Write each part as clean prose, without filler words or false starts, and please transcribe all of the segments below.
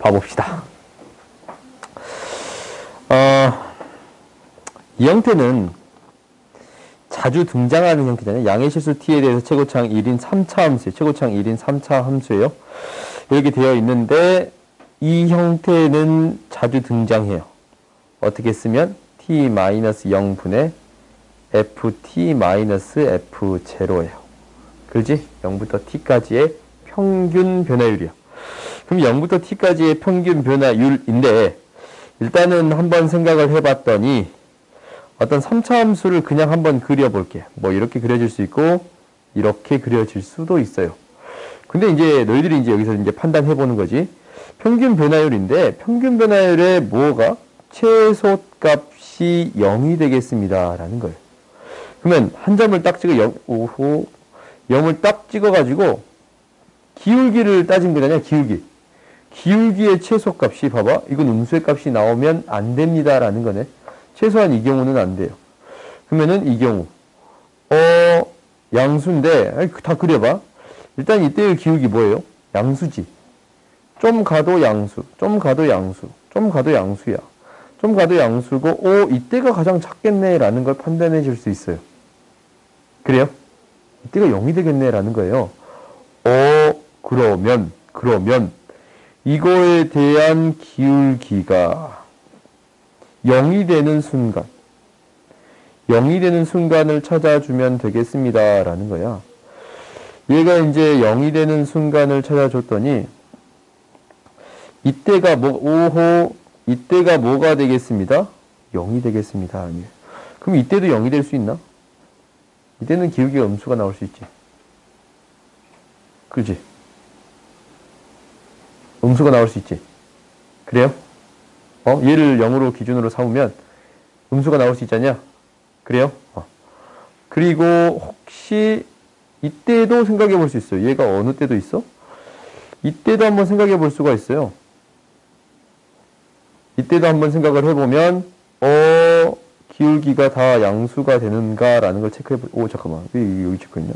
봐봅시다. 이 형태는 자주 등장하는 형태잖아요. 양의 실수 t에 대해서 최고차항 1인 3차 함수예요. 최고차항 1인 3차 함수예요. 이렇게 되어 있는데 이 형태는 자주 등장해요. 어떻게 쓰면 t-0분의 ft-f0예요. 그렇지? 0부터 t까지의 평균 변화율이요. 그럼 0부터 t까지의 평균 변화율인데 일단은 한번 생각을 해봤더니 어떤 3차 함수를 그냥 한번 그려볼게. 뭐 이렇게 그려질 수 있고 이렇게 그려질 수도 있어요. 근데 이제 너희들이 이제 여기서 이제 판단해보는 거지. 평균 변화율인데 평균 변화율에 뭐가 최소값이 0이 되겠습니다. 라는 거예요. 그러면 한 점을 딱 찍어 0을 딱 찍어가지고 기울기를 따진 거잖아요. 기울기의 최소값이 봐봐. 이건 음수의 값이 나오면 안 됩니다. 라는 거네. 최소한 이 경우는 안 돼요. 그러면은 이 경우 양수인데 다 그려봐. 일단 이때의 기울기 뭐예요? 양수지. 좀 가도 양수, 좀 가도 양수, 좀 가도 양수야. 좀 가도 양수고 이때가 가장 작겠네 라는 걸 판단해 줄 수 있어요. 그래요? 이때가 0이 되겠네 라는 거예요. 그러면 이거에 대한 기울기가 0이 되는 순간을 찾아주면 되겠습니다. 라는 거야. 얘가 이제 0이 되는 순간을 찾아줬더니, 이때가 뭐가 되겠습니다? 0이 되겠습니다. 그럼 이때도 0이 될 수 있나? 이때는 기울기가 음수가 나올 수 있지. 그렇지? 음수가 나올 수 있지. 그래요? 얘를 0으로 기준으로 삼으면 음수가 나올 수 있잖냐? 그래요? 그리고 혹시 이때도 생각해 볼 수 있어요. 얘가 어느 때도 있어? 이때도 한번 생각해 볼 수가 있어요. 이때도 한번 생각을 해보면 기울기가 다 양수가 되는가라는 걸 체크해 잠깐만. 왜 여기 체크했냐?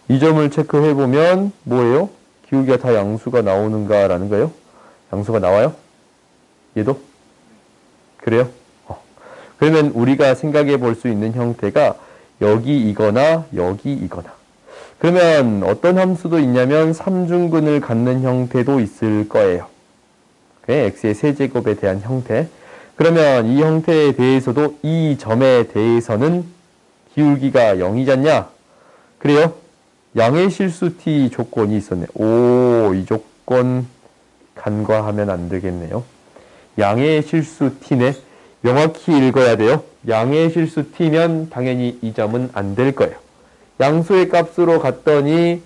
이 점을 체크해 보면 뭐예요? 기울기가 다 양수가 나오는가라는 거예요? 양수가 나와요? 얘도? 그래요? 그러면 우리가 생각해 볼 수 있는 형태가 여기이거나 여기이거나. 그러면 어떤 함수도 있냐면 삼중근을 갖는 형태도 있을 거예요. x의 세제곱에 대한 형태. 그러면 이 형태에 대해서도 이 점에 대해서는 기울기가 0이잖냐? 그래요? 양의 실수 t 조건이 있었네. 이 조건 간과하면 안 되겠네요. 양의 실수 t네. 명확히 읽어야 돼요. 양의 실수 t면 당연히 이 점은 안 될 거예요. 양수의 값으로 갔더니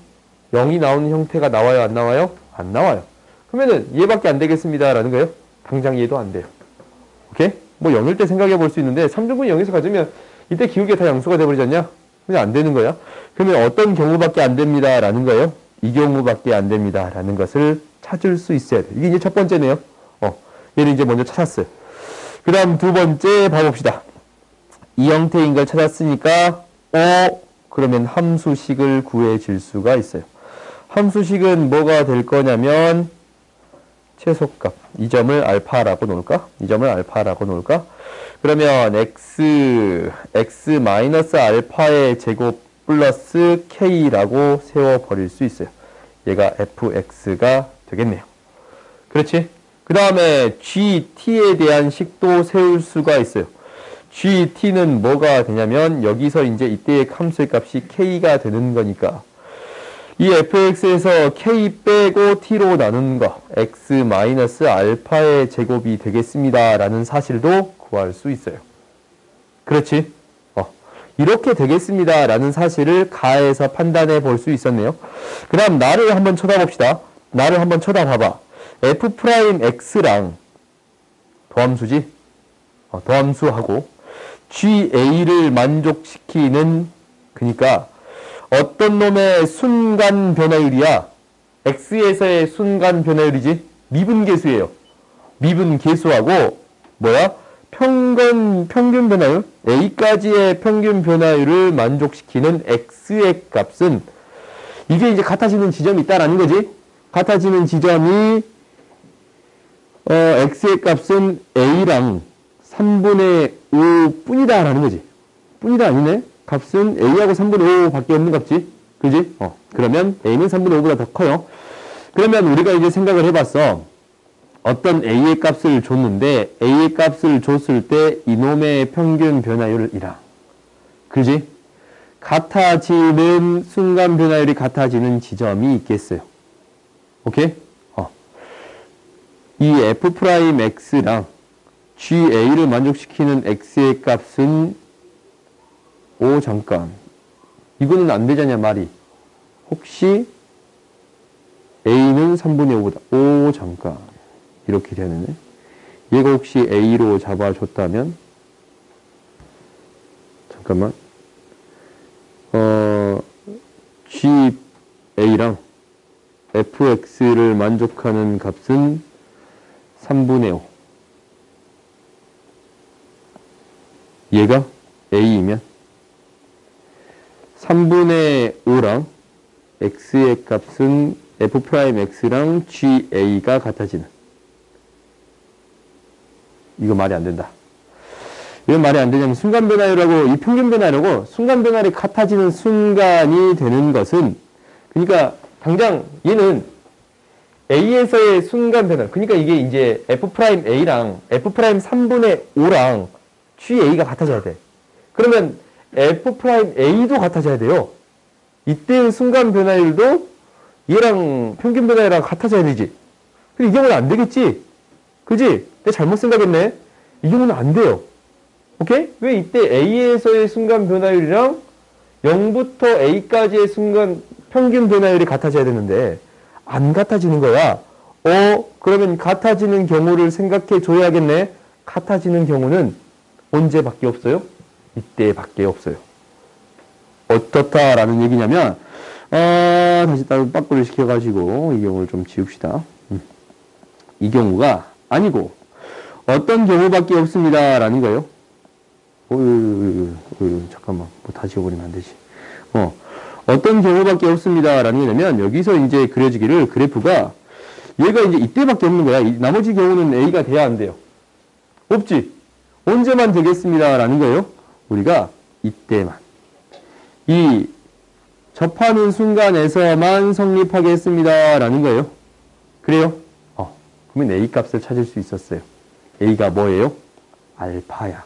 0이 나오는 형태가 나와요? 안 나와요? 안 나와요. 그러면은 얘밖에 안 되겠습니다. 라는 거예요. 당장 얘도 안 돼요. 오케이? 뭐 0일 때 생각해 볼 수 있는데 3등분이 0에서 가지면 이때 기울기가 다 양수가 돼버리지 않냐? 그냥 안 되는 거야. 그러면 어떤 경우밖에 안 됩니다. 라는 거예요. 이 경우밖에 안 됩니다. 라는 것을 찾을 수 있어야 돼요. 이게 이제 첫 번째네요. 얘를 이제 먼저 찾았어요. 그 다음 두 번째 봐봅시다. 이 형태인 걸 찾았으니까 그러면 함수식을 구해질 수가 있어요. 함수식은 뭐가 될 거냐면 최소값. 이 점을 알파라고 놓을까? 그러면 x 알파의 제곱 플러스 k라고 세워버릴 수 있어요. 얘가 fx가 되겠네요. 그렇지? 그 다음에 gt에 대한 식도 세울 수가 있어요. gt는 뭐가 되냐면 여기서 이제 이때의 함수의 값이 k가 되는 거니까 이 fx에서 k 빼고 t로 나눈 거 x 알파의 제곱이 되겠습니다. 라는 사실도 구할 수 있어요. 그렇지? 이렇게 되겠습니다. 라는 사실을 가해서 판단해 볼 수 있었네요. 그 다음 나를 한번 쳐다봅시다. 나를 한번 쳐다봐봐. f'x랑 도함수지? 도함수하고 ga를 만족시키는 그러니까 어떤 놈의 순간 변화율이야? x에서의 순간 변화율이지? 미분계수예요. 미분계수하고 뭐야? 평균 변화율? a까지의 평균 변화율을 만족시키는 x의 값은 이게 이제 같아지는 지점이 있다라는 거지? 같아지는 지점이 x의 값은 a랑 3분의 5 뿐이다 라는 거지. 뿐이다 아니네. 값은 a하고 3분의 5 밖에 없는 값지. 그지? 그러면 a는 3분의 5보다 더 커요. 그러면 우리가 이제 생각을 해봤어. 어떤 a의 값을 줬는데 a의 값을 줬을 때 이놈의 평균 변화율을 이랑. 그지? 같아지는 순간 변화율이 같아지는 지점이 있겠어요. 오케이? 이 f'x랑 ga를 만족시키는 x의 값은 잠깐. 이거는 안 되잖냐 말이. 혹시 a는 3분의 5보다 잠깐. 이렇게 되네. 얘가 혹시 a로 잡아줬다면 잠깐만. ga랑 fx를 만족하는 값은 3분의 5. 얘가 a이면 3분의 5랑 x의 값은 f'x랑 ga가 같아지는. 이거 말이 안 된다. 이건 말이 안 되냐면 순간 변화율하고 이 평균 변화율하고 순간 변화율이 같아지는 순간이 되는 것은 그러니까 당장 얘는 a에서의 순간 변화 그러니까 이게 이제 f'a랑 f'3분의 5랑 ga가 같아져야 돼. 그러면 f'a도 같아져야 돼요. 이때의 순간 변화율도 얘랑 평균 변화율이랑 같아져야 되지. 근데 이 경우는 안 되겠지. 그지? 내가 잘못 생각했네. 이 경우는 안 돼요. 오케이? 왜 이때 a에서의 순간 변화율이랑 0부터 a까지의 순간 평균 변화율이 같아져야 되는데 안 같아지는 거야. 그러면 같아지는 경우를 생각해 줘야겠네. 같아지는 경우는 언제밖에 없어요? 이때밖에 없어요. 어떻다라는 얘기냐면 다시 따로 빠꾸를 시켜가지고 이 경우를 좀 지웁시다. 이 경우가 아니고 어떤 경우밖에 없습니다 라는 거예요. 잠깐만 뭐 다 지워버리면 안 되지. 어떤 경우밖에 없습니다 라는 게 뭐냐면 여기서 이제 그려지기를 그래프가 얘가 이제 이때밖에 없는 거야. 나머지 경우는 a가 돼야 안 돼요. 없지. 언제만 되겠습니다 라는 거예요. 우리가 이때만 이 접하는 순간에서만 성립하겠습니다 라는 거예요. 그래요? 그러면 a 값을 찾을 수 있었어요. a가 뭐예요? 알파야.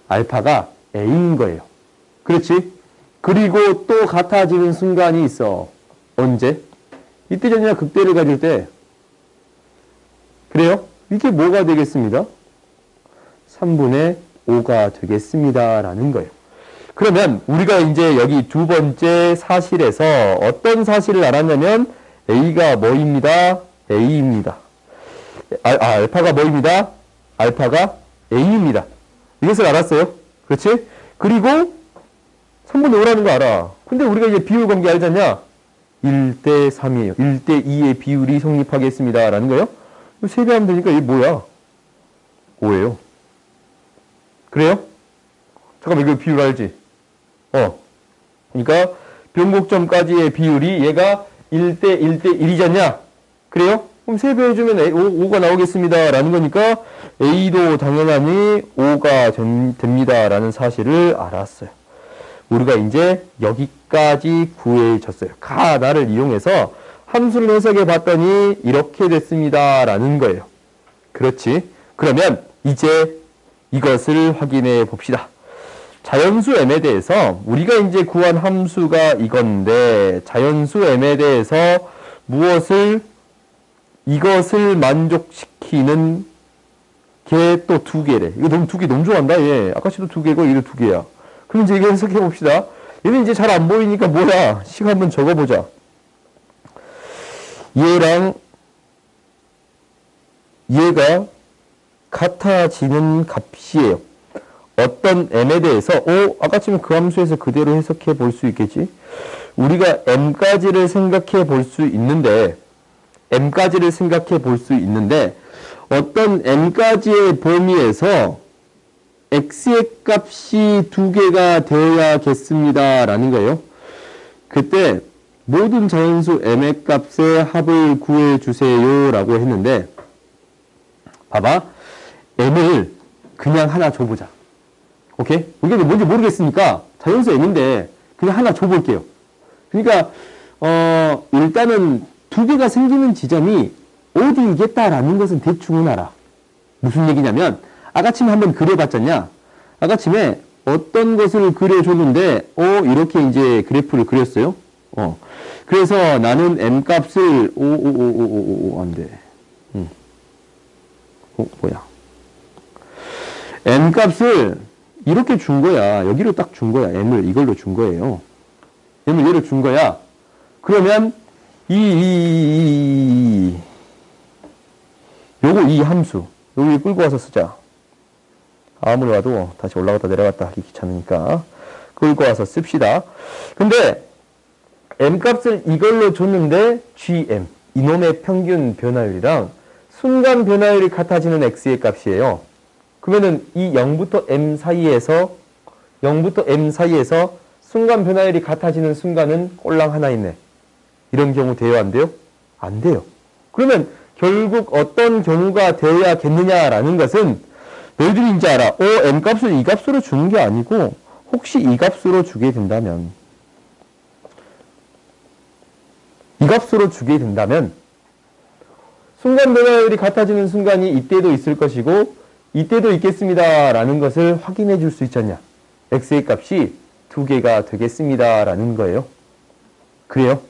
알파가 a인 거예요. 그렇지? 그리고 또 같아지는 순간이 있어. 언제? 이때 전이나 극대를 가질 때. 그래요? 이게 뭐가 되겠습니다? 3분의 5가 되겠습니다 라는 거예요. 그러면 우리가 이제 여기 두 번째 사실에서 어떤 사실을 알았냐면 a가 뭐입니다? a입니다. 알파가 뭐입니다? 알파가 a입니다. 이것을 알았어요. 그렇지? 그리고 3분의 5라는 거 알아. 근데 우리가 이제 비율 관계 알잖냐? 1대 3이에요. 1대 2의 비율이 성립하겠습니다 라는 거예요. 세배하면 되니까 이게 뭐야? 5예요. 그래요? 잠깐만 이거 비율 알지? 그러니까 변곡점까지의 비율이 얘가 1대 1대 1이잖냐? 그래요? 그럼 3배 해주면 5가 나오겠습니다 라는 거니까 a도 당연히 5가 됩니다 라는 사실을 알았어요. 우리가 이제 여기까지 구해졌어요. 가나를 이용해서 함수를 해석해 봤더니 이렇게 됐습니다 라는 거예요. 그렇지? 그러면 이제 이것을 확인해 봅시다. 자연수 m에 대해서 우리가 이제 구한 함수가 이건데 자연수 m에 대해서 이것을 만족시키는 게 또 두 개래. 이거 두 개 너무 좋아한다 얘. 아까씨도 두 개고 얘도 두 개야. 그럼 이제 이거 해석해 봅시다. 얘는 이제 잘 안 보이니까 뭐야? 식 한번 적어보자. 얘랑 얘가 같아지는 값이에요. 어떤 m에 대해서 아까처럼 그 함수에서 그대로 해석해 볼 수 있겠지. 우리가 m까지를 생각해 볼 수 있는데 어떤 m까지의 범위에서 x의 값이 두 개가 되어야겠습니다 라는 거예요. 그때 모든 자연수 m의 값의 합을 구해 주세요 라고 했는데 봐봐. m을 그냥 하나 줘보자. 오케이? 이게 뭔지 모르겠으니까 자연수 m인데 그냥 하나 줘볼게요. 그러니까 일단은 두 개가 생기는 지점이 어디이겠다라는 것은 대충은 알아. 무슨 얘기냐면 아까침에 한번 그려봤잖냐. 아까침에 어떤 것을 그려줬는데 이렇게 이제 그래프를 그렸어요. 그래서 나는 m 값을 안 돼. 뭐야? m 값을 이렇게 준 거야. 여기로 딱 준 거야. m을 이걸로 준 거예요. m을 얘로 준 거야. 그러면 이 함수 여기 끌고 와서 쓰자. 아무리 와도 다시 올라갔다 내려갔다 하기 귀찮으니까 끌고 와서 씁시다. 근데 m 값을 이걸로 줬는데 gm 이놈의 평균 변화율이랑 순간 변화율이 같아지는 x의 값이에요. 그러면은 이 0부터 m 사이에서 순간 변화율이 같아지는 순간은 꼴랑 하나 있네. 이런 경우 돼요, 안 돼요? 안 돼요. 그러면 결국 어떤 경우가 되어야겠느냐라는 것은 너희들이 이제 알아. m 값을 이 값으로 주는 게 아니고 혹시 이 값으로 주게 된다면 순간 변화율이 같아지는 순간이 이때도 있을 것이고 이때도 있겠습니다 라는 것을 확인해 줄 수 있지 않냐. x의 값이 두 개가 되겠습니다 라는 거예요. 그래요?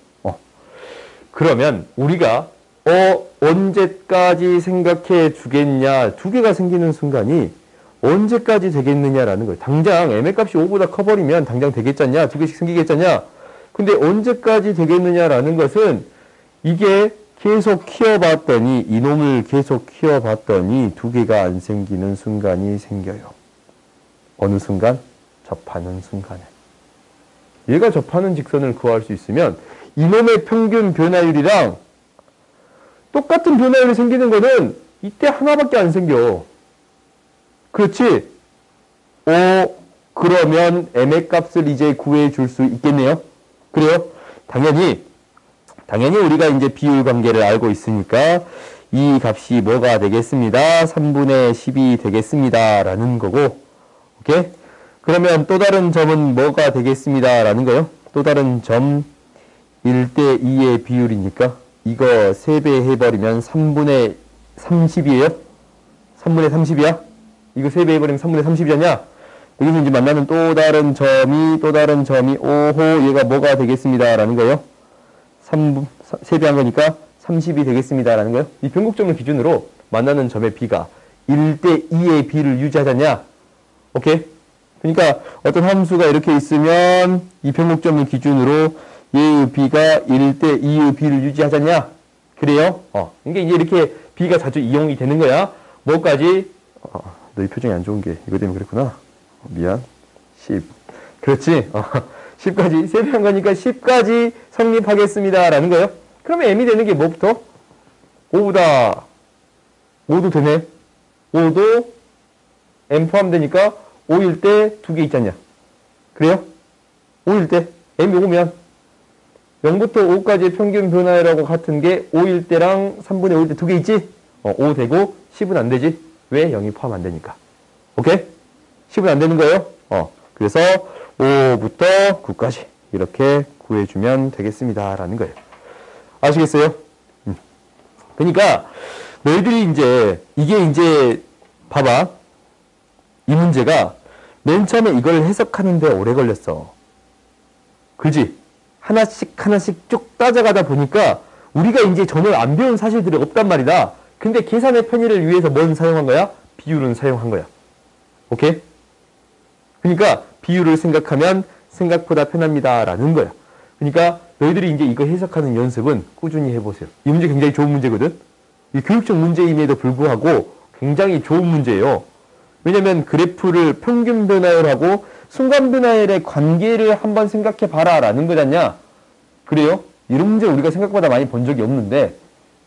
그러면 우리가 언제까지 생각해 주겠냐. 두 개가 생기는 순간이 언제까지 되겠느냐라는 거예요. 당장 m의 값이 5보다 커버리면 당장 되겠잖냐. 두 개씩 생기겠잖냐. 근데 언제까지 되겠느냐라는 것은 이게 계속 키워봤더니 이놈을 계속 키워봤더니 두 개가 안 생기는 순간이 생겨요. 어느 순간? 접하는 순간에. 얘가 접하는 직선을 구할 수 있으면 이놈의 평균 변화율이랑 똑같은 변화율이 생기는 거는 이때 하나밖에 안 생겨. 그렇지? 그러면 m의 값을 이제 구해 줄 수 있겠네요. 그래요? 당연히 우리가 이제 비율 관계를 알고 있으니까 이 값이 뭐가 되겠습니다. 3분의 10이 되겠습니다. 라는 거고. 오케이? 그러면 또 다른 점은 뭐가 되겠습니다. 라는 거요. 또 다른 점 1대 2의 비율이니까 이거 3배 해버리면 3분의 30이에요? 3분의 30이야? 이거 3배 해버리면 3분의 30이냐? 여기서 이제 만나는 또 다른 점이 오호 얘가 뭐가 되겠습니다 라는 거예요. 3배 한 거니까 30이 되겠습니다 라는 거예요. 이 변곡점을 기준으로 만나는 점의 비가 1대 2의 비를 유지하잖냐? 오케이? 그러니까 어떤 함수가 이렇게 있으면 이 변곡점을 기준으로 얘의 b가 1대 2의 b를 유지하잖냐? 그래요? 그러니까 이제 이렇게 b가 자주 이용이 되는 거야. 뭐까지? 너희 표정이 안 좋은 게 이거 때문에 그랬구나. 미안. 10. 그렇지? 10까지. 세배한 거니까 10까지 성립하겠습니다. 라는 거예요. 그러면 m이 되는 게 뭐부터? 5보다 5도 되네. 5도 m 포함되니까 5일 때 두 개 있잖냐. 그래요? 5일 때 m이 5면 0부터 5까지의 평균 변화율하고 같은 게 5일 때랑 3분의 5일 때 두 개 있지? 5 되고 10은 안 되지? 왜? 0이 포함 안 되니까. 오케이? 10은 안 되는 거예요. 그래서 5부터 9까지 이렇게 구해주면 되겠습니다. 라는 거예요. 아시겠어요? 그러니까 너희들이 이게 이제 봐봐. 이 문제가 맨 처음에 이걸 해석하는데 오래 걸렸어. 그지? 하나씩 쭉 따져가다 보니까 우리가 이제 전혀 안 배운 사실들이 없단 말이다. 근데 계산의 편의를 위해서 뭔 사용한 거야? 비율은 사용한 거야. 오케이? 그러니까 비율을 생각하면 생각보다 편합니다. 라는 거야. 그러니까 너희들이 이제 이거 해석하는 연습은 꾸준히 해보세요. 이 문제 굉장히 좋은 문제거든? 이 교육적 문제임에도 불구하고 굉장히 좋은 문제예요. 왜냐면 그래프를 평균 변화율하고 순간 변화율의 관계를 한번 생각해 봐라 라는 거잖냐. 그래요? 이런 문제 우리가 생각보다 많이 본 적이 없는데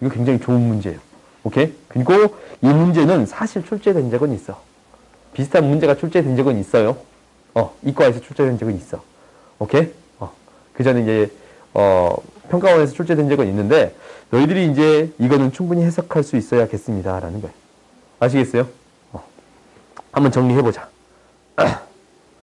이거 굉장히 좋은 문제예요. 오케이? 그리고 이 문제는 사실 출제된 적은 있어. 비슷한 문제가 출제된 적은 있어요. 이과에서 출제된 적은 있어. 오케이? 그 전에 이제 평가원에서 출제된 적은 있는데 너희들이 이제 이거는 충분히 해석할 수 있어야겠습니다 라는 거예요. 아시겠어요? 한번 정리해보자.